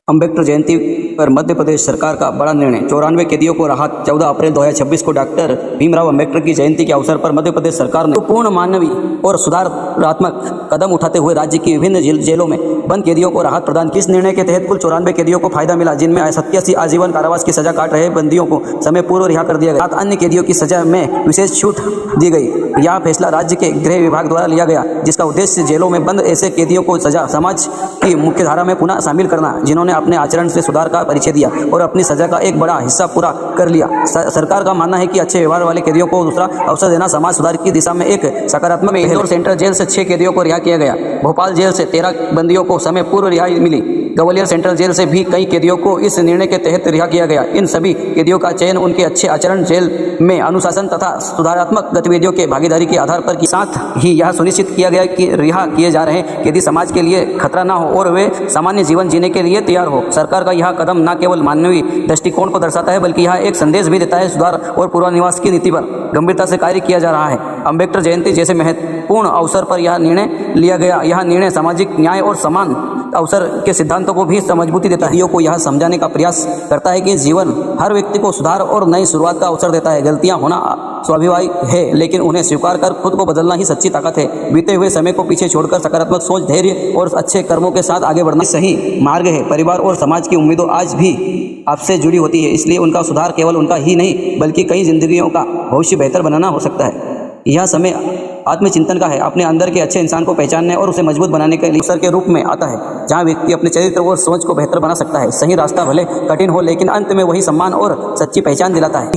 अम्बेडकर जयंती पर मध्य प्रदेश सरकार का बड़ा निर्णय। 94 कैदियों को राहत। 14 अप्रैल 2026 को डॉक्टर भीमराव अम्बेडकर की जयंती के अवसर पर मध्य प्रदेश सरकार ने पूर्ण मानवीय और सुधारात्मक कदम उठाते हुए राज्य की विभिन्न जेलों में बंद कैदियों को राहत प्रदान की। इस निर्णय के तहत कुल 94 कैदियों को फायदा मिला, जिनमें 87 आजीवन कारावास की सजा काट रहे बंदियों को समय पूर्व रिहा कर दिया गया। 7 अन्य कैदियों की सजा में विशेष छूट दी गई। यह फैसला राज्य के गृह विभाग द्वारा लिया गया, जिसका उद्देश्य जेलों में बंद ऐसे कैदियों को सजा समाज की मुख्य धारा में पुनः शामिल करना, जिन्होंने अपने आचरण से सुधार का परिचय दिया और अपनी सजा का एक बड़ा हिस्सा पूरा कर लिया। सरकार का मानना है कि अच्छे व्यवहार वाले कैदियों को दूसरा अवसर देना समाज सुधार की दिशा में एक सकारात्मक। इंदौर सेंट्रल जेल से 6 कैदियों को रिहा किया गया। भोपाल जेल से 13 बंदियों को समय पूर्व रिहाई मिली। ग्वालियर सेंट्रल जेल से भी कई कैदियों को इस निर्णय के तहत रिहा किया गया। इन सभी कैदियों का चयन उनके अच्छे आचरण, जेल में अनुशासन तथा सुधारात्मक गतिविधियों के भागीदारी के आधार पर की। साथ ही यह सुनिश्चित किया गया कि रिहा किए जा रहे कैदी समाज के लिए खतरा न हो और वे सामान्य जीवन जीने के लिए तैयार हो। सरकार का यह कदम न केवल मानवीय दृष्टिकोण को दर्शाता है, बल्कि यह एक संदेश भी देता है सुधार और पुनर्वास की नीति पर गंभीरता से कार्य किया जा रहा है। अम्बेडकर जयंती जैसे महत्वपूर्ण अवसर पर यह निर्णय लिया गया। यह निर्णय सामाजिक न्याय और समान अवसर के सिद्धांतों को भी मजबूती देता है। को यह समझाने का प्रयास करता है कि जीवन हर व्यक्ति को सुधार और नई शुरुआत का अवसर देता है। गलतियां होना स्वाभाविक है, लेकिन उन्हें स्वीकार कर खुद को बदलना ही सच्ची ताकत है। बीते हुए समय को पीछे छोड़कर सकारात्मक सोच, धैर्य और अच्छे कर्मों के साथ आगे बढ़ना सही मार्ग है। परिवार और समाज की उम्मीदें आज भी आपसे जुड़ी होती है, इसलिए उनका सुधार केवल उनका ही नहीं बल्कि कई जिंदगियों का भविष्य बेहतर बनाना हो सकता है। यह समय आत्मचिंतन का है, अपने अंदर के अच्छे इंसान को पहचानने और उसे मजबूत बनाने के लिए अवसर के रूप में आता है, जहां व्यक्ति अपने चरित्र और सोच को बेहतर बना सकता है। सही रास्ता भले कठिन हो, लेकिन अंत में वही सम्मान और सच्ची पहचान दिलाता है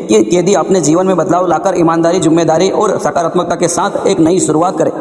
कि यदि अपने जीवन में बदलाव लाकर ईमानदारी, जिम्मेदारी और सकारात्मकता के साथ एक नई शुरुआत करें।